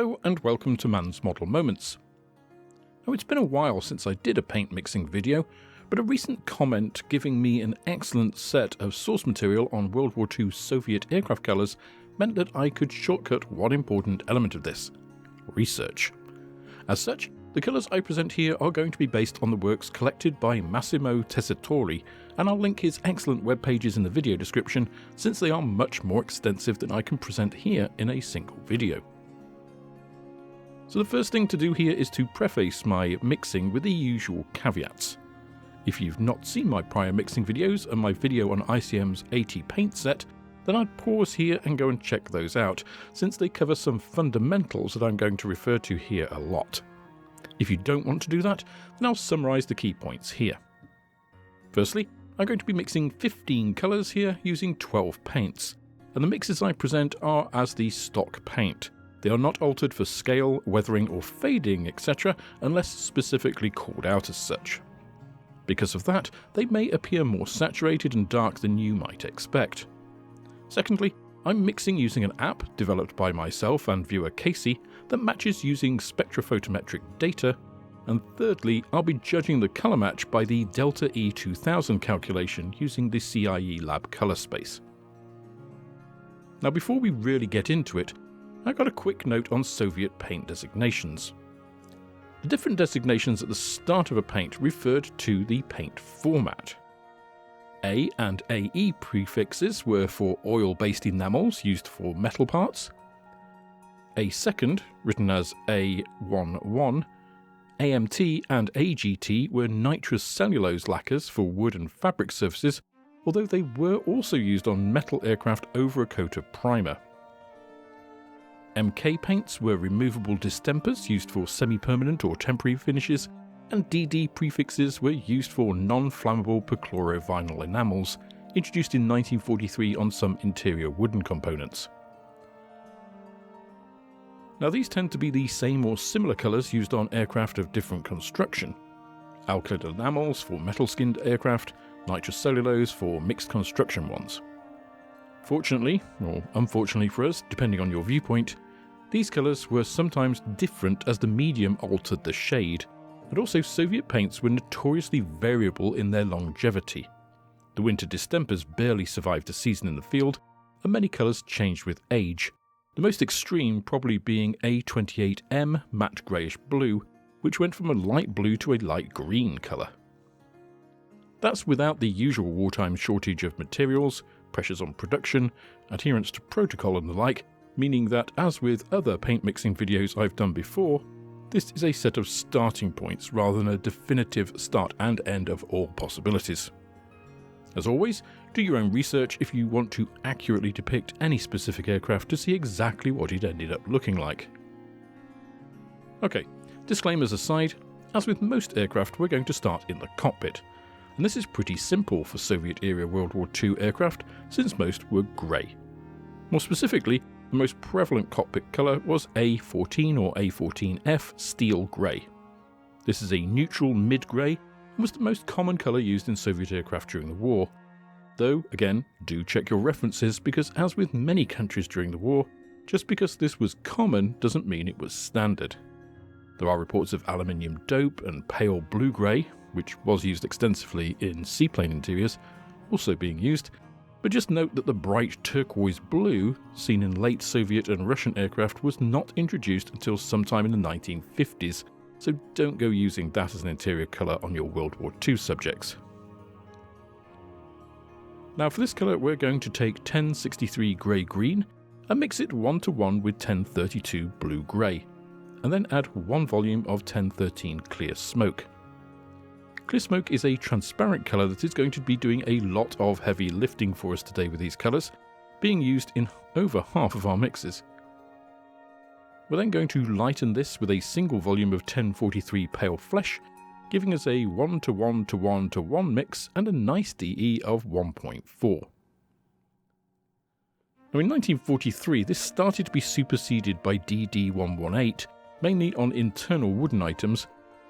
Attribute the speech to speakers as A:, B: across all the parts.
A: Hello and welcome to Man's Model Moments. Now, it's been a while since I did a paint mixing video, but a recent comment giving me an excellent set of source material on World War II Soviet aircraft colours meant that I could shortcut one important element of this: research. As such, the colours I present here are going to be based on the works collected by Massimo Tessitore, and I'll link his excellent web pages in the video description since they are much more extensive than I can present here in a single video. So the first thing to do here is to preface my mixing with the usual caveats. If you've not seen my prior mixing videos and my video on ICM's AT paint set, then I'd pause here and go and check those out, since they cover some fundamentals that I'm going to refer to here a lot. If you don't want to do that, then I'll summarise the key points here. Firstly, I'm going to be mixing 15 colours here using 12 paints, and the mixes I present are as the stock paint. They are not altered for scale, weathering or fading, etc., unless specifically called out as such. Because of that, they may appear more saturated and dark than you might expect. Secondly, I'm mixing using an app developed by myself and viewer Casey that matches using spectrophotometric data, and thirdly, I'll be judging the colour match by the Delta E2000 calculation using the CIE Lab colour space. Now, before we really get into it, I got a quick note on Soviet paint designations. The different designations at the start of a paint referred to the paint format. A and AE prefixes were for oil-based enamels used for metal parts. A second, written as A11, AMT and AGT were nitrous cellulose lacquers for wood and fabric surfaces, although they were also used on metal aircraft over a coat of primer. MK paints were removable distempers used for semi-permanent or temporary finishes, and DD prefixes were used for non-flammable perchlorovinyl enamels, introduced in 1943 on some interior wooden components. Now, these tend to be the same or similar colours used on aircraft of different construction. Alkyd enamels for metal-skinned aircraft, nitrous cellulose for mixed construction ones. Fortunately, or unfortunately for us, depending on your viewpoint, these colours were sometimes different as the medium altered the shade, and also Soviet paints were notoriously variable in their longevity. The winter distempers barely survived a season in the field, and many colours changed with age, the most extreme probably being A28M matte greyish blue, which went from a light blue to a light green colour. That's without the usual wartime shortage of materials, pressures on production, adherence to protocol and the like, meaning that, as with other paint mixing videos I've done before, this is a set of starting points rather than a definitive start and end of all possibilities. As always, do your own research if you want to accurately depict any specific aircraft to see exactly what it ended up looking like. Okay, disclaimers aside, as with most aircraft, we're going to start in the cockpit. And this is pretty simple for Soviet-era World War II aircraft, since most were grey. More specifically, the most prevalent cockpit colour was A14 or A14F steel grey. This is a neutral mid-grey and was the most common colour used in Soviet aircraft during the war. Though, again, do check your references, because as with many countries during the war, just because this was common doesn't mean it was standard. There are reports of aluminium dope and pale blue-grey, which was used extensively in seaplane interiors, also being used, but just note that the bright turquoise blue seen in late Soviet and Russian aircraft was not introduced until sometime in the 1950s, so don't go using that as an interior colour on your World War II subjects. Now, for this colour we're going to take 1063 grey-green and mix it 1:1 with 1032 blue-grey, and then add 1 volume of 1013 clear smoke. Clear smoke is a transparent colour that is going to be doing a lot of heavy lifting for us today with these colours, being used in over half of our mixes. We're then going to lighten this with a single volume of 1043 pale flesh, giving us a 1:1:1:1 mix and a nice DE of 1.4. Now, in 1943 this started to be superseded by DD118, mainly on internal wooden items,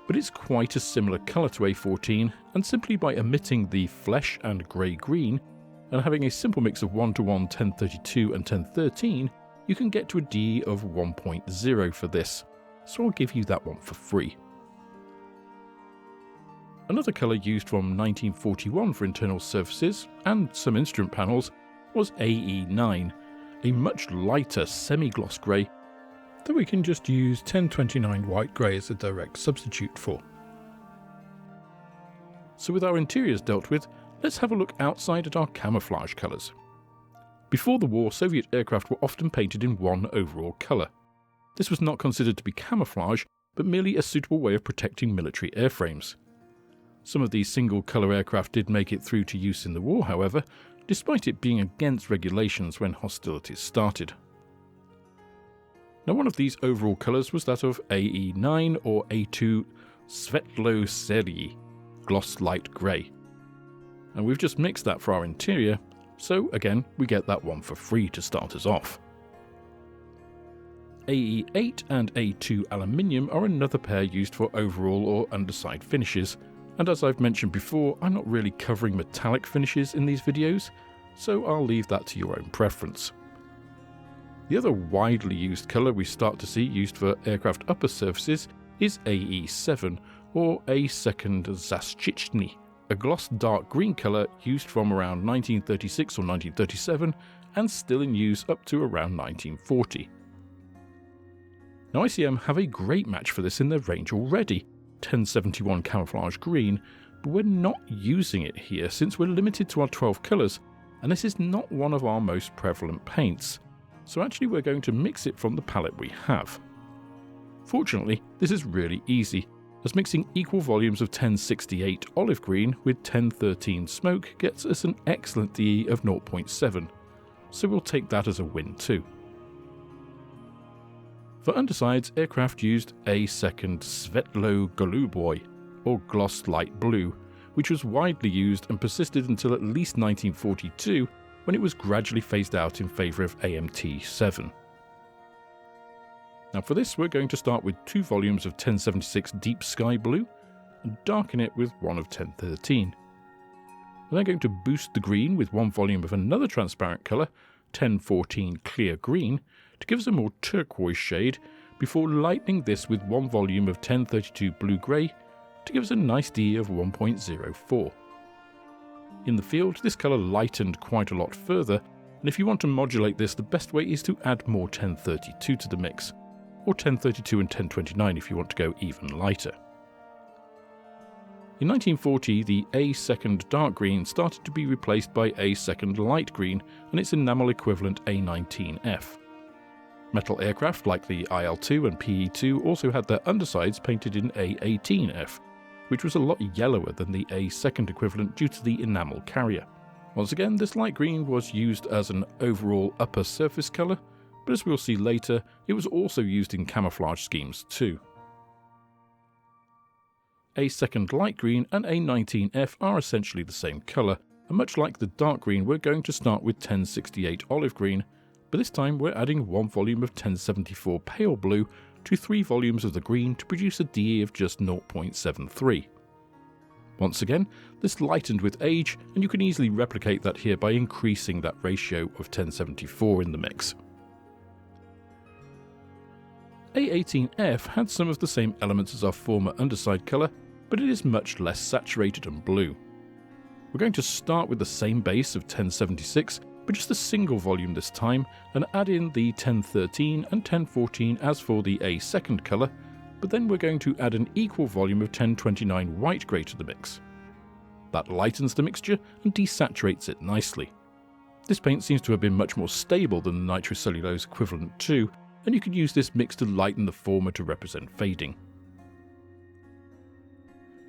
A: but it's quite a similar colour to A14, and simply by omitting the flesh and grey-green and having a simple mix of 1:1 1032 and 1013, you can get to a DE of 1.0 for this, so I'll give you that one for free. Another colour used from 1941 for internal surfaces and some instrument panels was AE9, a much lighter semi-gloss grey that we can just use 1029 white grey as a direct substitute for. So with our interiors dealt with, let's have a look outside at our camouflage colours. Before the war, Soviet aircraft were often painted in one overall colour. This was not considered to be camouflage, but merely a suitable way of protecting military airframes. Some of these single-colour aircraft did make it through to use in the war, however, despite it being against regulations when hostilities started. Now, one of these overall colours was that of AE9 or A2 Svetlo Serii, gloss light grey. And we've just mixed that for our interior, so again we get that one for free to start us off. AE8 and A2 aluminium are another pair used for overall or underside finishes, and as I've mentioned before, I'm not really covering metallic finishes in these videos, so I'll leave that to your own preference. The other widely used colour we start to see used for aircraft upper surfaces is AE7 or A2 Zaszczytny, a gloss dark green colour used from around 1936 or 1937 and still in use up to around 1940. Now ICM have a great match for this in their range already, 1071 camouflage green, but we're not using it here since we're limited to our 12 colours, and this is not one of our most prevalent paints, so actually we're going to mix it from the palette we have. Fortunately, this is really easy, as mixing equal volumes of 1068 olive green with 1013 smoke gets us an excellent DE of 0.7, so we'll take that as a win too. For undersides, aircraft used A2 Svetlo Goluboy, or gloss light blue, which was widely used and persisted until at least 1942, when it was gradually phased out in favour of AMT7. Now for this, we're going to start with 2 volumes of 1076 Deep Sky Blue and darken it with one of 1013. We're then going to boost the green with 1 volume of another transparent colour, 1014 Clear Green, to give us a more turquoise shade, before lightening this with 1 volume of 1032 Blue Grey to give us a nice DE of 1.04. In the field, this colour lightened quite a lot further, and if you want to modulate this, the best way is to add more 1032 to the mix, or 1032 and 1029 if you want to go even lighter. In 1940, the A2 dark green started to be replaced by A2 light green and its enamel equivalent A19F. Metal aircraft like the IL-2 and PE-2 also had their undersides painted in A18F, which was a lot yellower than the A2 equivalent due to the enamel carrier. Once again, this light green was used as an overall upper surface colour, but as we'll see later, it was also used in camouflage schemes too. A2 light green and A19F are essentially the same colour, and much like the dark green, we're going to start with 1068 olive green, but this time we're adding 1 volume of 1074 pale blue to 3 volumes of the green to produce a DE of just 0.73. Once again, this lightened with age, and you can easily replicate that here by increasing that ratio of 1074 in the mix. A18F had some of the same elements as our former underside colour, but it is much less saturated and blue. We're going to start with the same base of 1076, but just a single volume this time, and add in the 1013 and 1014 as for the A2 colour, but then we're going to add an equal volume of 1029 white grey to the mix. That lightens the mixture and desaturates it nicely. This paint seems to have been much more stable than the nitrocellulose equivalent too, and you can use this mix to lighten the former to represent fading.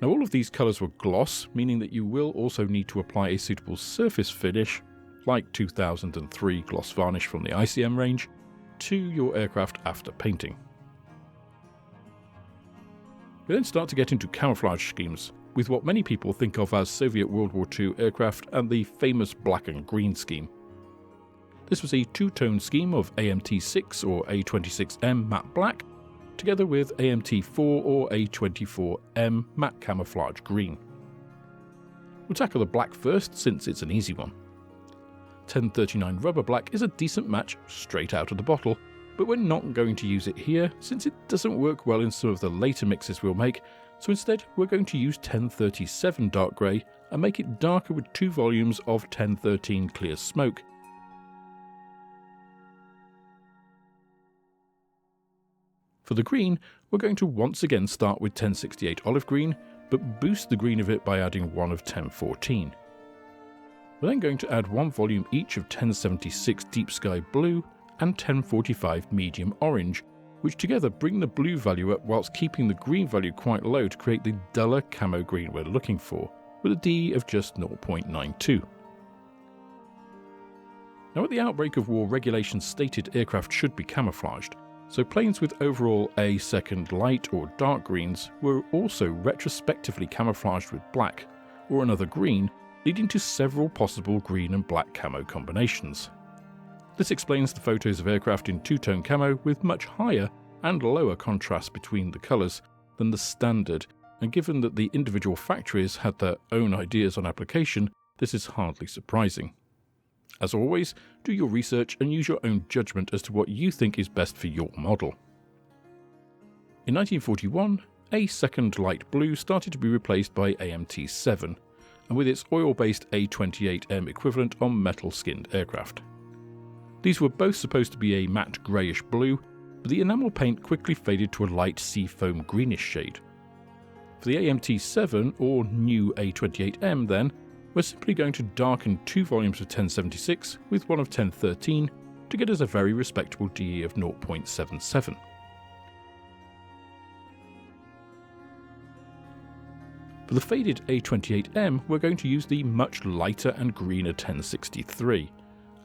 A: Now all of these colours were gloss, meaning that you will also need to apply a suitable surface finish, like 2003 gloss varnish from the ICM range, to your aircraft after painting. We then start to get into camouflage schemes, with what many people think of as Soviet World War II aircraft and the famous black and green scheme. This was a 2-tone scheme of AMT6 or A26M matte black, together with AMT4 or A24M matte camouflage green. We'll tackle the black first since it's an easy one. 1039 Rubber Black is a decent match straight out of the bottle, but we're not going to use it here since it doesn't work well in some of the later mixes we'll make, so instead we're going to use 1037 Dark Grey and make it darker with 2 volumes of 1013 Clear Smoke. For the green, we're going to once again start with 1068 Olive Green, but boost the green of it by adding 1 of 1014. We're then going to add 1 volume each of 1076 Deep Sky Blue and 1045 Medium Orange, which together bring the blue value up whilst keeping the green value quite low to create the duller camo green we're looking for, with a D of just 0.92. Now, at the outbreak of war, regulations stated aircraft should be camouflaged, so planes with overall A second light or dark greens were also retrospectively camouflaged with black, or another green, leading to several possible green and black camo combinations. This explains the photos of aircraft in two-tone camo with much higher and lower contrast between the colours than the standard, and given that the individual factories had their own ideas on application, this is hardly surprising. As always, do your research and use your own judgment as to what you think is best for your model. In 1941, A second light blue started to be replaced by AMT-7, and with its oil-based A28M equivalent on metal-skinned aircraft. These were both supposed to be a matte greyish blue, but the enamel paint quickly faded to a light seafoam greenish shade. For the AMT-7 or new A28M then, we're simply going to darken 2 volumes of 1076 with 1 of 1013 to get us a very respectable DE of 0.77. For the faded A28M, we're going to use the much lighter and greener 1063,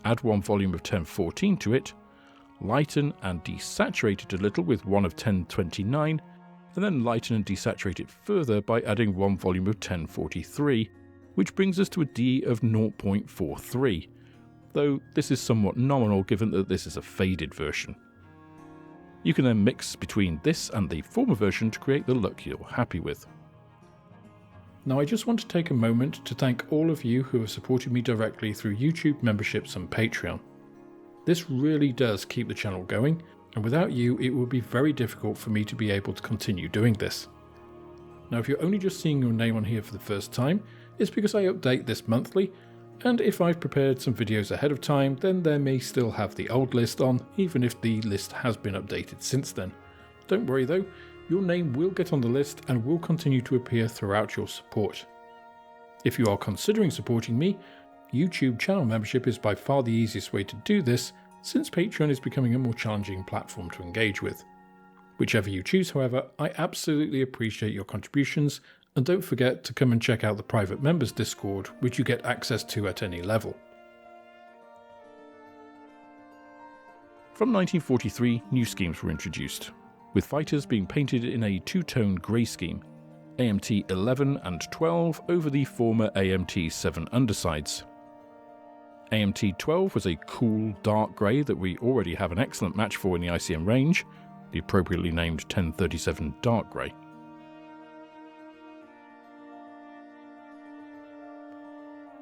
A: add 1 volume of 1014 to it, lighten and desaturate it a little with 1 of 1029, and then lighten and desaturate it further by adding 1 volume of 1043, which brings us to a D of 0.43, though this is somewhat nominal given that this is a faded version. You can then mix between this and the former version to create the look you're happy with. Now, I just want to take a moment to thank all of you who have supported me directly through YouTube memberships and Patreon. This really does keep the channel going, and without you it would be very difficult for me to be able to continue doing this. Now, if you're only just seeing your name on here for the first time, it's because I update this monthly, and if I've prepared some videos ahead of time, then there may still have the old list on, even if the list has been updated since then. Don't worry though, your name will get on the list and will continue to appear throughout your support. If you are considering supporting me, YouTube channel membership is by far the easiest way to do this, since Patreon is becoming a more challenging platform to engage with. Whichever you choose, however, I absolutely appreciate your contributions, and don't forget to come and check out the private members Discord, which you get access to at any level. From 1943, new schemes were introduced, with fighters being painted in a two-tone grey scheme, AMT 11 and 12 over the former AMT 7 undersides. AMT 12 was a cool dark grey that we already have an excellent match for in the ICM range, the appropriately named 1037 Dark Grey.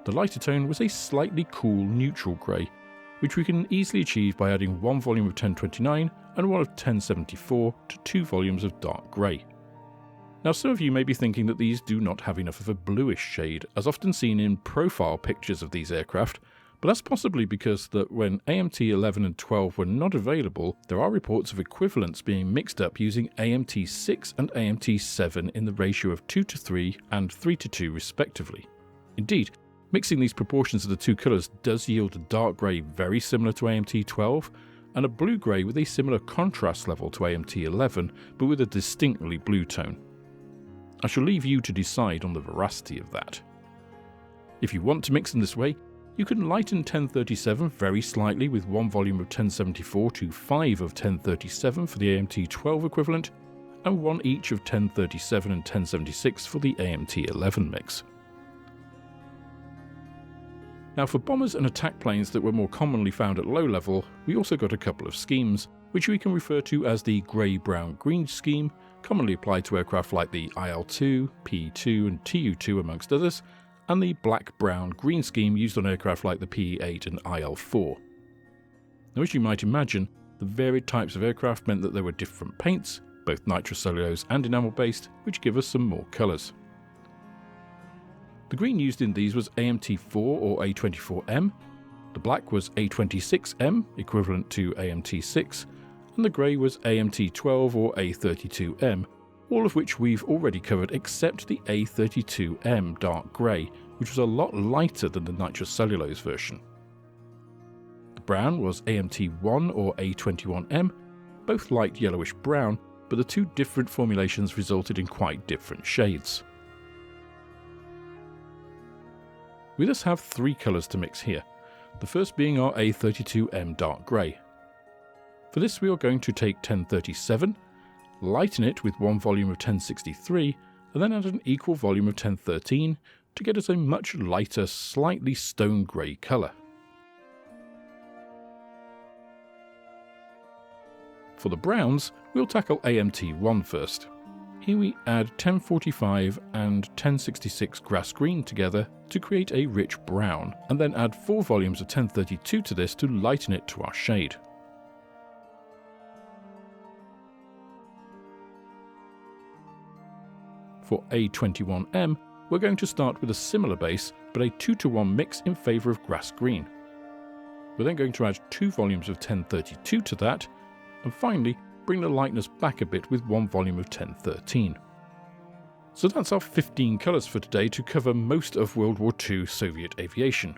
A: The lighter tone was a slightly cool neutral grey, which we can easily achieve by adding 1 volume of 1029 and 1 of 1074 to 2 volumes of dark grey. Now, some of you may be thinking that these do not have enough of a bluish shade, as often seen in profile pictures of these aircraft, but that's possibly because that when AMT 11 and 12 were not available, there are reports of equivalents being mixed up using AMT 6 and AMT 7 in the ratio of 2:3 and 3:2 respectively. Indeed, mixing these proportions of the two colours does yield a dark grey very similar to AMT 12, and a blue grey with a similar contrast level to AMT 11, but with a distinctly blue tone. I shall leave you to decide on the veracity of that. If you want to mix in this way, you can lighten 1037 very slightly with 1 volume of 1074 to 5 of 1037 for the AMT 12 equivalent, and 1 each of 1037 and 1076 for the AMT 11 mix. Now, for bombers and attack planes that were more commonly found at low level, we also got a couple of schemes, which we can refer to as the grey-brown-green scheme, commonly applied to aircraft like the IL-2, P-2 and Tu-2 amongst others, and the black-brown-green scheme used on aircraft like the PE-8 and IL-4. Now, as you might imagine, the varied types of aircraft meant that there were different paints, both nitrocellulose and enamel-based, which give us some more colours. The green used in these was AMT4 or A24M, the black was A26M, equivalent to AMT6, and the grey was AMT12 or A32M, all of which we've already covered except the A32M dark grey, which was a lot lighter than the nitrocellulose version. The brown was AMT1 or A21M, both light yellowish brown, but the two different formulations resulted in quite different shades. We thus have three colours to mix here, the first being our A32M dark grey. For this we are going to take 1037, lighten it with one volume of 1063, and then add an equal volume of 1013 to get us a much lighter, slightly stone grey colour. For the browns, we'll tackle AMT1 first. Here we add 1045 and 1066 grass green together to create a rich brown, and then add 4 volumes of 1032 to this to lighten it to our shade. For A21M, we're going to start with a similar base, but a 2-to-1 mix in favour of grass green. We're then going to add 2 volumes of 1032 to that, and finally bring the lightness back a bit with 1 volume of 1013. So that's our 15 colours for today to cover most of World War II Soviet aviation.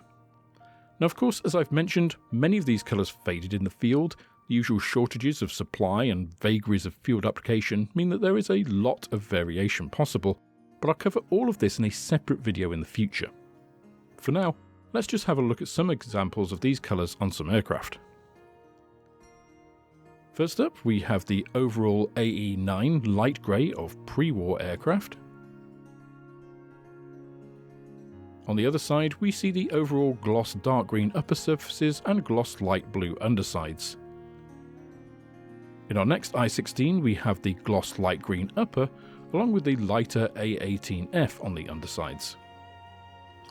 A: Now of course, as I've mentioned, many of these colours faded in the field. The usual shortages of supply and vagaries of field application mean that there is a lot of variation possible, but I'll cover all of this in a separate video in the future. For now, let's just have a look at some examples of these colours on some aircraft. First up, we have the overall AE9 light grey of pre-war aircraft. On the other side, we see the overall gloss dark green upper surfaces and gloss light blue undersides. In our next I-16, we have the gloss light green upper, along with the lighter A18F on the undersides.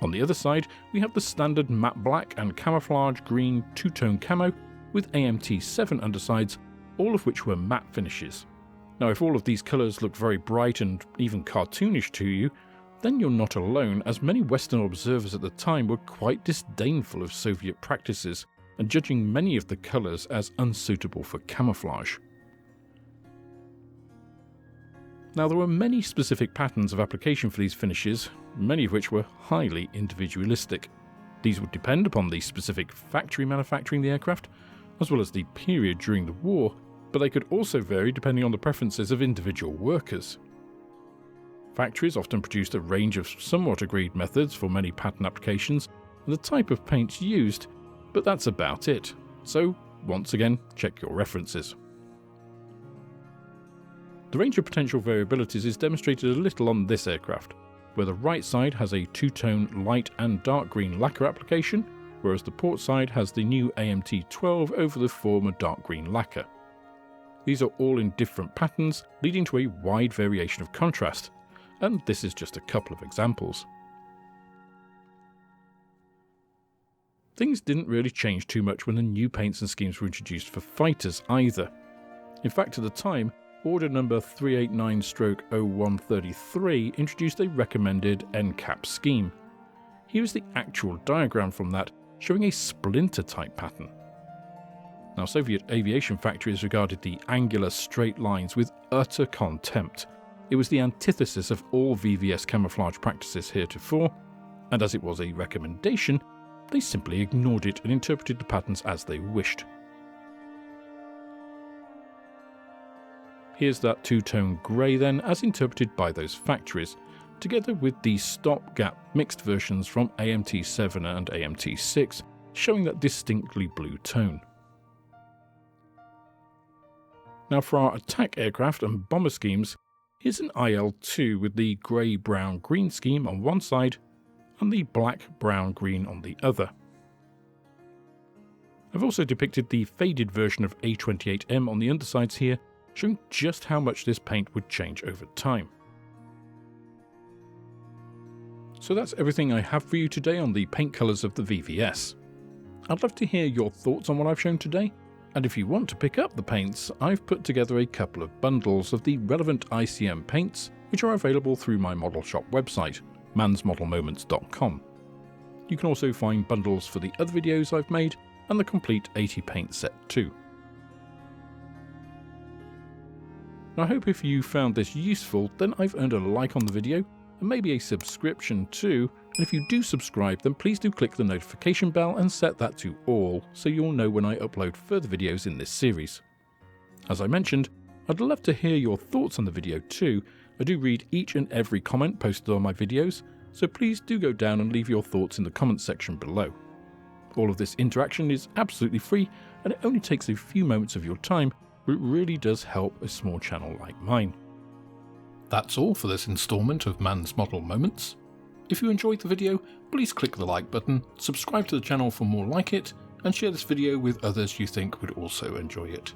A: On the other side, we have the standard matte black and camouflage green two-tone camo with AMT7 undersides, all of which were matte finishes. Now if all of these colours look very bright and even cartoonish to you, then you're not alone, as many Western observers at the time were quite disdainful of Soviet practices and judging many of the colours as unsuitable for camouflage. Now there were many specific patterns of application for these finishes, many of which were highly individualistic. These would depend upon the specific factory manufacturing the aircraft, as well as the period during the war, but they could also vary depending on the preferences of individual workers. Factories often produced a range of somewhat agreed methods for many pattern applications and the type of paints used, but that's about it. So, once again, check your references. The range of potential variabilities is demonstrated a little on this aircraft, where the right side has a two-tone light and dark green lacquer application, whereas the port side has the new AMT12 over the former dark green lacquer. These are all in different patterns, leading to a wide variation of contrast, and this is just a couple of examples. Things didn't really change too much when the new paints and schemes were introduced for fighters either. In fact, at the time, Order number 389/0133 introduced a recommended NCAP scheme. Here is the actual diagram from that, showing a splinter type pattern. Now, Soviet aviation factories regarded the angular straight lines with utter contempt. It was the antithesis of all VVS camouflage practices heretofore, and as it was a recommendation, they simply ignored it and interpreted the patterns as they wished. Here's that two-tone grey then, as interpreted by those factories, together with the stopgap mixed versions from AMT7 and AMT6, showing that distinctly blue tone. Now for our attack aircraft and bomber schemes, here's an IL-2 with the grey-brown-green scheme on one side and the black-brown-green on the other. I've also depicted the faded version of A28M on the undersides here, showing just how much this paint would change over time. So that's everything I have for you today on the paint colours of the VVS. I'd love to hear your thoughts on what I've shown today, and if you want to pick up the paints, I've put together a couple of bundles of the relevant ICM paints which are available through my model shop website, mansmodelmoments.com. You can also find bundles for the other videos I've made and the complete 80 paint set too. I hope if you found this useful, then I've earned a like on the video and maybe a subscription too, and if you do subscribe then please do click the notification bell and set that to all so you'll know when I upload further videos in this series. As I mentioned, I'd love to hear your thoughts on the video too. I do read each and every comment posted on my videos, so please do go down and leave your thoughts in the comments section below. All of this interaction is absolutely free and it only takes a few moments of your time, but it really does help a small channel like mine. That's all for this instalment of Man's Model Moments. If you enjoyed the video, please click the like button, subscribe to the channel for more like it, and share this video with others you think would also enjoy it.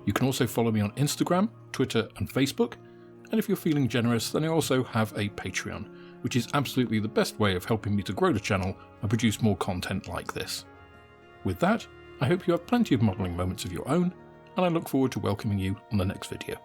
A: You can also follow me on Instagram, Twitter and Facebook, and if you're feeling generous then I also have a Patreon, which is absolutely the best way of helping me to grow the channel and produce more content like this. With that, I hope you have plenty of modelling moments of your own, and I look forward to welcoming you on the next video.